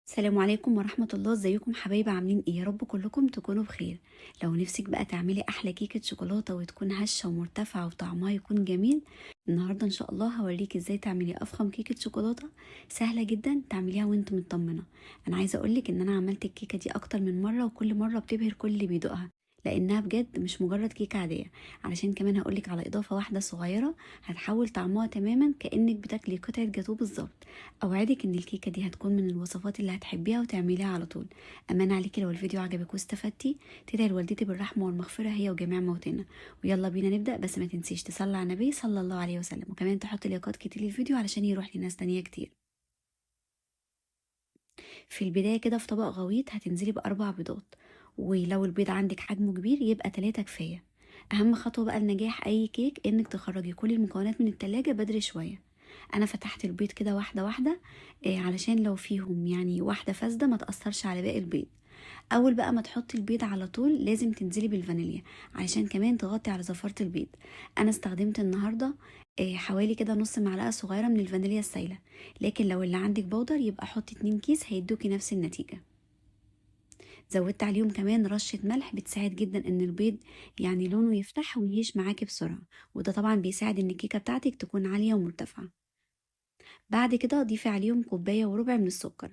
السلام عليكم ورحمة الله. ازيكم حبايبي؟ عاملين ايه؟ يا رب كلكم تكونوا بخير. لو نفسك بقى تعملي احلى كيكة شوكولاتة وتكون هشة ومرتفعة وطعمها يكون جميل، النهاردة ان شاء الله هوريك ازاي تعملي افخم كيكة شوكولاتة سهلة جدا تعمليها وانت مطمنة. انا عايزة اقولك ان انا عملت الكيكة دي اكتر من مرة وكل مرة بتبهر كل اللي بيدوقها، لانها بجد مش مجرد كيكة عادية. علشان كمان هقولك على اضافة واحدة صغيرة هتحول طعمها تماما كأنك بتاكلي قطعة جاتوه بالظبط. اوعدك ان الكيكه دي هتكون من الوصفات اللي هتحبيها وتعمليها على طول. امان عليكي لو الفيديو عجبك واستفدتي تدعي لوالدتي بالرحمه والمغفره هي وجميع موتانا. ويلا بينا نبدا، بس ما تنسيش تصلي على النبي صلى الله عليه وسلم، وكمان تحطي لايكات كتير للفيديو علشان يروح لناس تانية كتير. في البدايه كده في طبق غويط هتنزلي باربع بيضات، ولو البيض عندك حجمه كبير يبقى 3 كفايه. اهم خطوه بقى لنجاح اي كيك انك تخرجي كل المكونات من التلاجة بدري شويه. انا فتحت البيض كده واحده واحده، علشان لو فيهم يعني واحده فاسده ما تاثرش على باقي البيض. اول بقى ما تحطي البيض على طول لازم تنزلي بالفانيليا علشان كمان تغطي على زفاره البيض. انا استخدمت النهارده حوالي كده نص معلقه صغيره من الفانيليا السايله، لكن لو اللي عندك بودر يبقى حطي 2 كيس هيدوكي نفس النتيجه. زودت عليهم كمان رشة ملح بتساعد جدا ان البيض يعني لونه يفتح ويعيش معاكي بسرعة، وده طبعا بيساعد ان الكيكة بتاعتك تكون عالية ومرتفعة. بعد كده ضيفي عليهم كوباية وربع من السكر.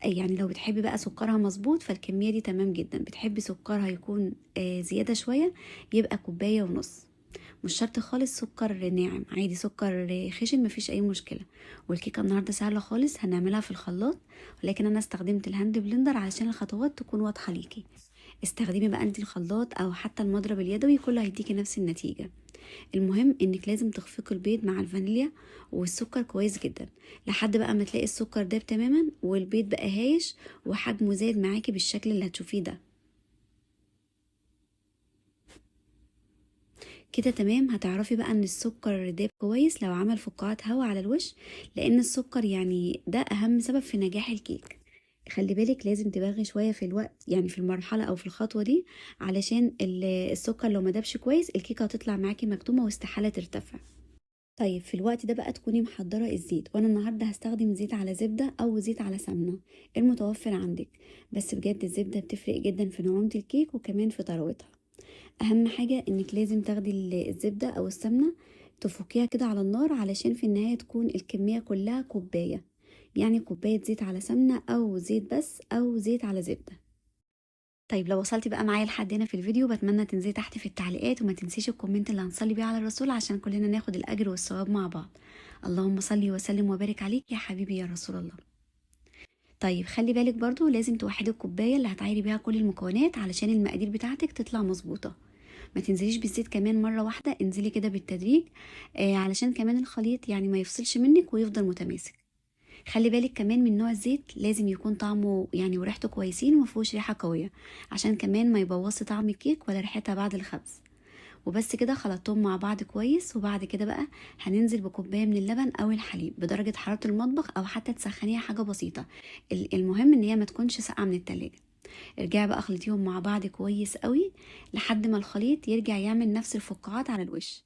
يعني لو بتحبي بقى سكرها مظبوط فالكمية دي تمام جدا، بتحبي سكرها يكون زيادة شوية يبقى كوباية ونص. مش شرط خالص سكر ناعم، عادي سكر خشن مفيش اي مشكلة. والكيكة النهاردة سهلة خالص هنعملها في الخلاط، ولكن انا استخدمت الهاند بلندر علشان الخطوات تكون واضحة ليكي. استخدمي بقى انت الخلاط او حتى المضرب اليدوي، كله هيديكي نفس النتيجة. المهم انك لازم تخفقي البيض مع الفانيليا والسكر كويس جدا لحد بقى ما تلاقي السكر داب تماما والبيض بقى هايش وحجمه زاد معاكي بالشكل اللي هتشوفيه ده. كده تمام. هتعرفي بقى ان السكر داب كويس لو عمل فقاعات هواء على الوش، لان السكر يعني ده اهم سبب في نجاح الكيك. خلي بالك لازم تبالغي شوية في الوقت، يعني في المرحلة او في الخطوة دي، علشان السكر لو ما دابش كويس الكيكة هتطلع معاكي مكتومة واستحالة ترتفع. طيب في الوقت ده بقى تكوني محضرة الزيت، وانا النهاردة هستخدم زيت على زبدة او زيت على سمنة المتوفر عندك. بس بجد الزبدة بتفرق جدا في نعومة الكيك وكمان في طراوتها. اهم حاجة انك لازم تاخدي الزبدة او السمنة تفكيها كده على النار علشان في النهاية تكون الكمية كلها كوباية، يعني كوباية زيت على سمنة او زيت بس او زيت على زبدة. طيب لو وصلتي بقى معايا لحد هنا في الفيديو بتمنى تنزلي تحت في التعليقات وما تنسيش الكومنت اللي هنصلي بيه على الرسول عشان كلنا ناخد الاجر والثواب مع بعض. اللهم صلي وسلم وبارك عليك يا حبيبي يا رسول الله. طيب خلي بالك برضو لازم توحدي الكوبايه اللي هتعايري بيها كل المكونات علشان المقادير بتاعتك تطلع مظبوطه. ما تنزليش بالزيت كمان مره واحده، انزلي كده بالتدريج علشان كمان الخليط يعني ما يفصلش منك ويفضل متماسك. خلي بالك كمان من نوع الزيت، لازم يكون طعمه يعني وريحته كويسين ومفيهوش ريحه قويه عشان كمان ما يبوظش طعم الكيك ولا ريحتها بعد الخبز. وبس كده خلطتهم مع بعض كويس، وبعد كده بقى هننزل بكوبايه من اللبن او الحليب بدرجه حراره المطبخ او حتى تسخنيها حاجه بسيطه. المهم ان هي ما تكونش ساقعه من التلاجة. ارجعي بقى اخلطيهم مع بعض كويس قوي لحد ما الخليط يرجع يعمل نفس الفقاعات على الوش.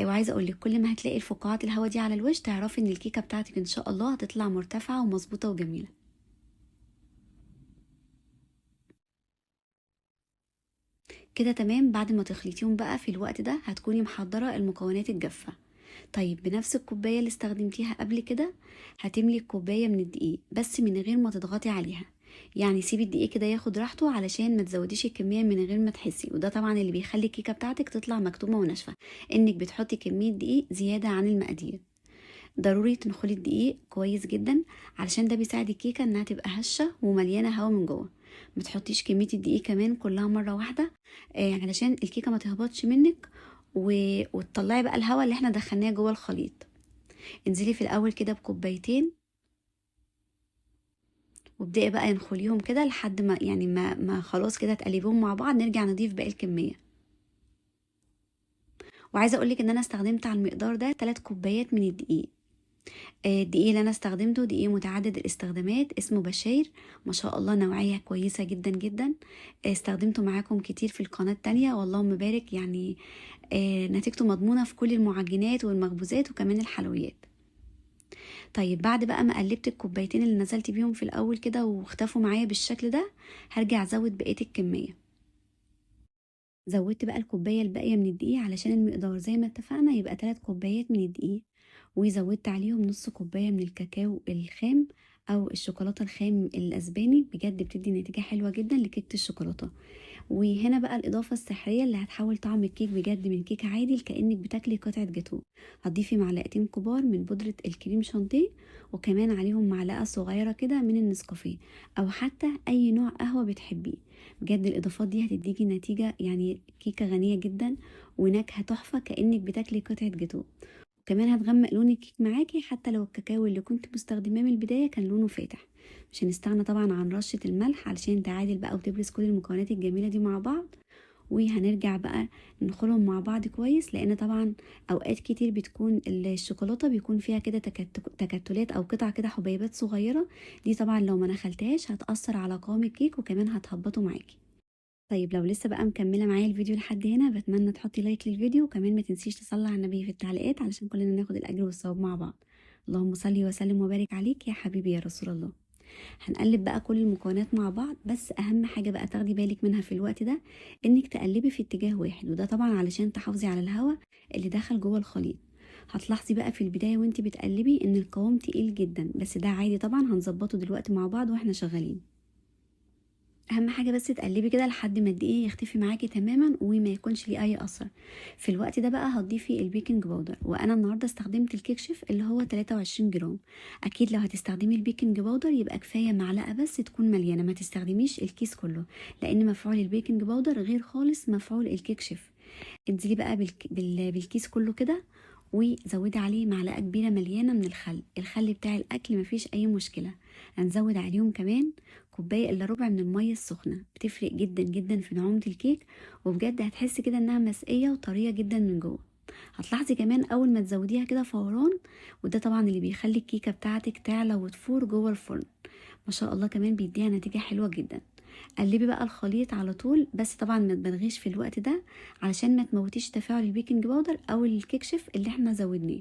وعايزه اقول لك كل ما هتلاقي الفقاعات الهوا دي على الوش تعرفي ان الكيكه بتاعتك ان شاء الله هتطلع مرتفعه ومظبوطه وجميله. كده تمام. بعد ما تخلطيهم بقى في الوقت ده هتكوني محضره المكونات الجافه. طيب بنفس الكوبايه اللي استخدمتيها قبل كده هتملي الكوبايه من الدقيق بس من غير ما تضغطي عليها. يعني سيبي الدقيق كده ياخد راحته علشان ما تزوديش الكميه من غير ما تحسي، وده طبعا اللي بيخلي الكيكه بتاعتك تطلع مكتومه وناشفه، انك بتحطي كميه دقيق زياده عن المقادير. ضروري تنخلي الدقيق كويس جدا علشان ده بيساعد الكيكه انها تبقى هشه ومليانه هوا من جوه. ما تحطيش كميه الدقيق كمان كلها مره واحده علشان الكيكه ما تهبطش منك وتطلعي بقى الهوا اللي احنا دخلناه جوه الخليط. انزلي في الاول كده بكوبايتين، وابدأي بقى ينخليهم كده لحد ما يعني ما خلاص كده تقلبيهم مع بعض، نرجع نضيف باقي الكميه. وعايزه اقولك ان انا استخدمت على المقدار ده 3 كوبايات من الدقيق. الدقيق اللي انا استخدمته دقيق متعدد الاستخدامات اسمه بشاير، ما شاء الله نوعية كويسة جدا جدا. استخدمته معاكم كتير في القناة التانية واللهم بارك يعني. نتيجته مضمونة في كل المعجنات والمخبوزات وكمان الحلويات. طيب بعد بقى ما قلبت الكوبايتين اللي نزلت بيهم في الاول كده واختفوا معايا بالشكل ده، هرجع ازود بقية الكمية. زودت بقى الكوباية الباقية من الدقيق علشان المقدار زي ما اتفقنا يبقى 3 كوبايات من الدقيق، وزودت عليهم نص كوباية من الكاكاو الخام او الشوكولاتة الخام الاسباني، بجد بتدي نتيجة حلوة جدا لكيكة الشوكولاتة. وهنا بقى الإضافة السحرية اللي هتحول طعم الكيك بجد من كيك عادي لكأنك بتاكلي قطعة جاتوه. هتضيفي معلقتين كبار من بودرة الكريم شانتيه، وكمان عليهم معلقة صغيرة كده من النسكافيه أو حتى أي نوع قهوة بتحبيه. بجد الإضافات دي هتديكي نتيجة يعني كيكة غنية جدا ونكهة تحفة كأنك بتاكلي قطعة جاتوه. كمان هتغمق لون الكيك معاكي حتى لو الكاكاو اللي كنت مستخدماه من البداية كان لونه فاتح. مش هنستغنى طبعا عن رشة الملح علشان تعادل بقى وتبرز كل المكونات الجميلة دي مع بعض. وهنرجع بقى نخلهم مع بعض كويس، لان طبعا اوقات كتير بتكون الشوكولاتة بيكون فيها كده تكتلات او قطع كده حبيبات صغيرة. دي طبعا لو ما نخلتهاش هتأثر على قوام الكيك وكمان هتهبطه معاكي. طيب لو لسه بقى مكملة معايا الفيديو لحد هنا، بتمنى تحطي لايك للفيديو، وكمان ما تنسيش تصلي على النبي في التعليقات علشان كلنا ناخد الأجر والثواب مع بعض. اللهم صلي وسلم وبارك عليك يا حبيبي يا رسول الله. هنقلب بقى كل المكونات مع بعض، بس أهم حاجة بقى تاخدي بالك منها في الوقت ده إنك تقلبي في اتجاه واحد، وده طبعا علشان تحافظي على الهواء اللي دخل جوه الخليط. هتلاحظي بقى في البداية وانتي بتقلبي إن القوام تقيل جدا، بس ده عادي طبعا هنظبطه دلوقتي مع بعض واحنا شغالين. اهم حاجه بس تقلبي كده لحد ما الدقيق يختفي معاكي تماما وما يكونش ليه اي اثر. في الوقت ده بقى هتضيفي البيكنج باودر، وانا النهارده استخدمت الكيك شيف اللي هو 23 جرام. اكيد لو هتستخدمي البيكنج باودر يبقى كفايه معلقه بس تكون مليانه، ما تستخدميش الكيس كله، لان مفعول البيكنج باودر غير خالص مفعول الكيك شيف. انزلي بقى بالكيس كله كده، وزودي عليه معلقه كبيره مليانه من الخل بتاع الاكل، مفيش اي مشكله. هنزود عليهم كمان كوبايه الا ربع من الميه السخنه، بتفرق جدا جدا في نعومه الكيك، وبجد هتحسي كده انها مسقيه وطريه جدا من جوه. هتلاحظي كمان اول ما تزوديها كده فوران، وده طبعا اللي بيخلي الكيكه بتاعتك تعلى وتفور جوه الفرن. ما شاء الله كمان بيديها نتيجه حلوه جدا. قلبي بقى الخليط على طول، بس طبعا ما تبالغيش في الوقت ده علشان ما تموتيش تفاعل البيكنج باودر او الكيك شيف اللي احنا زودناه.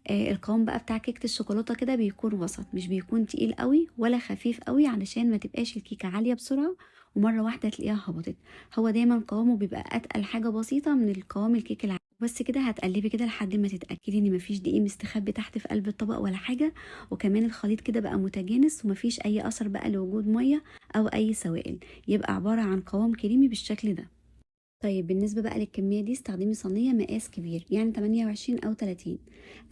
القوام بقى بتاع كيكه الشوكولاته كده بيكون وسط، مش بيكون تقيل قوي ولا خفيف قوي علشان ما تبقاش الكيكه عاليه بسرعه ومره واحده تلاقيها هبطت. هو دايما قوامه بيبقى اتقل حاجه بسيطه من القوام الكيك العادي. بس كده هتقلبي كده لحد ما تتاكدي ان مفيش دقيق مستخبي تحت في قلب الطبق ولا حاجه، وكمان الخليط كده بقى متجانس ومفيش اي اثر بقى لوجود ميه او اي سوائل، يبقى عباره عن قوام كريمي بالشكل ده. طيب بالنسبة بقى للكمية دي استخدمي صينية مقاس كبير، يعني 28 أو 30.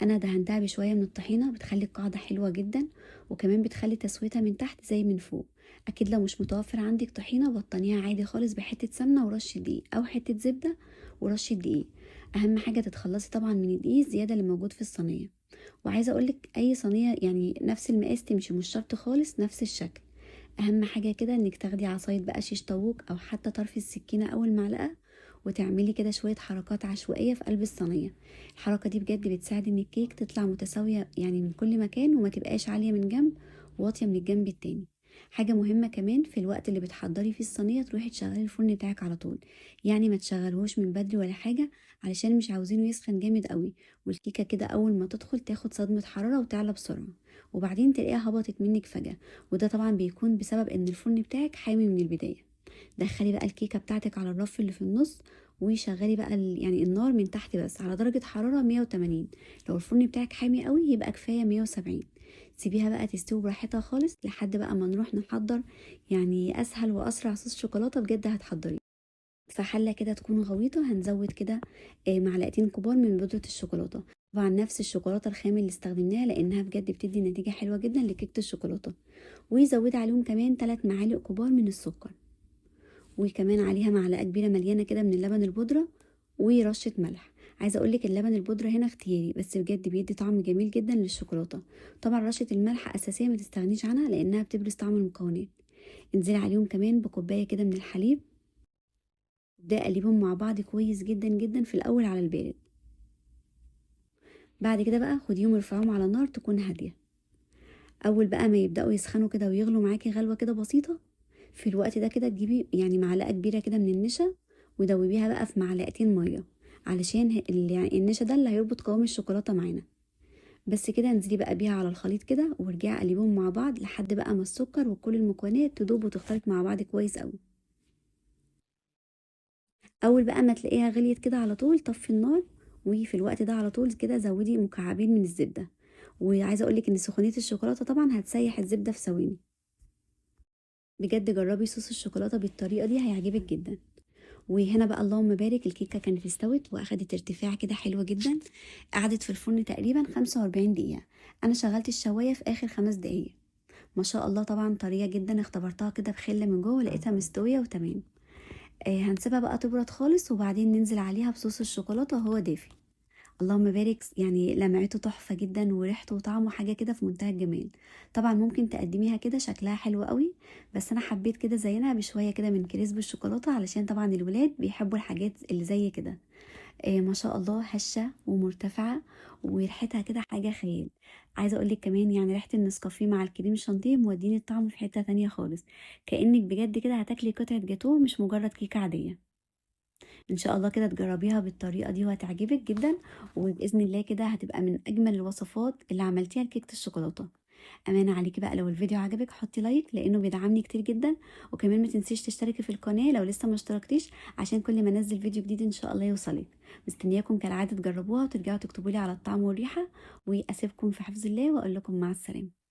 أنا دهنتها بشوية من الطحينة، بتخلي القاعدة حلوة جدا، وكمان بتخلي تسويتها من تحت زي من فوق. أكيد لو مش متوفر عندك طحينة بطنيها عادي خالص بحتة سمنة ورشة دقيق أو حتة زبدة ورشة دقيق. أهم حاجة تتخلصي طبعا من الدقيق الزيادة اللي موجود في الصينية. وعايزة أقولك أي صينية يعني نفس المقاس تمشي، مش شرط خالص نفس الشكل. اهم حاجه كده انك تاخدي عصايه بقى شيش طاووق او حتى طرف السكينه او المعلقه، وتعملي كده شويه حركات عشوائيه في قلب الصينيه. الحركه دي بجد بتساعد ان الكيك تطلع متساويه يعني من كل مكان، وما تبقاش عاليه من جنب وواطيه من الجنب التاني. حاجه مهمه كمان في الوقت اللي بتحضري فيه الصينيه تروحي تشغلي الفرن بتاعك على طول، يعني ما تشغلهوش من بدري ولا حاجه علشان مش عاوزينه يسخن جامد قوي، والكيكه كده اول ما تدخل تاخد صدمه حراره وتعلى بسرعه، وبعدين تلاقيها هبطت منك فجاه. وده طبعا بيكون بسبب ان الفرن بتاعك حامي من البداية. دخلي بقى الكيكة بتاعتك على الرف اللي في النص، وشغلي بقى يعني النار من تحت بس على درجة حرارة 180. لو الفرن بتاعك حامي قوي يبقى كفاية 170. سيبيها بقى تستوي براحتها خالص لحد بقى ما نروح نحضر يعني اسهل واسرع صوص شوكولاتة بجد هتحضريه. في حلة كده تكون غويطة هنزود كده معلقتين كبار من بودرة الشوكولاتة، طبعا نفس الشوكولاتة الخام اللي استخدمناها لانها بجد بتدي نتيجة حلوة جدا لكيكة الشوكولاتة. وزودي عليهم كمان 3 معالق كبار من السكر، وكمان عليها معلقة كبيرة مليانة كده من اللبن البودرة، ورشة ملح. عايزة اقولك اللبن البودرة هنا اختياري، بس بجد بيدي طعم جميل جدا للشوكولاتة. طبعا رشة الملح اساسية ما تستغنيش عنها لانها بتبرز طعم المكونات. انزلي عليهم كمان بكوباية كده من الحليب، ابدأي قلبيهم مع بعض كويس جدا جدا في الاول على البارد. بعد كده بقى خديهم ارفعيهم على نار تكون هادية. اول بقى ما يبداوا يسخنوا كده ويغلوا معاكي غلوه كده بسيطه، في الوقت ده كده تجيبي يعني معلقه كبيره كده من النشا، ودوبيها بقى في معلقتين ميه علشان يعني النشا ده اللي هيربط قوام الشوكولاته معانا. بس كده انزلي بقى بيها على الخليط كده وارجعي قلبيهم مع بعض لحد بقى ما السكر وكل المكونات تدوب وتختلط مع بعض كويس قوي. اول بقى ما تلاقيها غليت كده على طول طفي النار، وفي الوقت ده على طول كده زودي مكعبين من الزبدة. وعايزة اقولك ان سخونية الشوكولاتة طبعا هتسيح الزبدة في ثواني. بجد جربي صوص الشوكولاتة بالطريقة دي هيعجبك جدا. وهنا بقى اللهم بارك الكيكة كانت استوت واخدت ارتفاع كده حلو جدا. قعدت في الفرن تقريبا 45 دقيقة. انا شغلت الشواية في اخر 5 دقايق. ما شاء الله طبعا طرية جدا، اختبرتها كده بخل من جوه لقيتها مستوية وتمام. هنسيبها بقى تبرد خالص وبعدين ننزل عليها بصوص الشوكولاتة وهو دافي. اللهم بارك، يعني لمعته تحفة جدا وريحته وطعمه حاجة كده في منتهى الجمال. طبعا ممكن تقدميها كده شكلها حلو قوي، بس انا حبيت كده زينها بشوية كده من كريسب الشوكولاتة علشان طبعا الولاد بيحبوا الحاجات اللي زي كده. ما شاء الله هشة ومرتفعة وريحتها كده حاجة خيال. عايزة اقولك كمان يعني ريحة النسكافيه مع الكريم شانتيه موديني الطعم في حتة تانية خالص. كأنك بجد كده هتاكلي قطعة جاتوه مش مجرد كيكة عادية. ان شاء الله كده تجربيها بالطريقه دي وهتعجبك جدا. وباذن الله كده هتبقى من اجمل الوصفات اللي عملتيها لكيكه الشوكولاته. امانه عليكي بقى لو الفيديو عجبك حطي لايك لانه بيدعمني كتير جدا. وكمان ما تنسيش تشتركي في القناه لو لسه ما اشتركتيش عشان كل ما انزل فيديو جديد ان شاء الله يوصلك. مستنياكم كالعاده تجربوها وترجعوا تكتبوا لي على الطعم والريحه. واسيبكم في حفظ الله واقول لكم مع السلامه.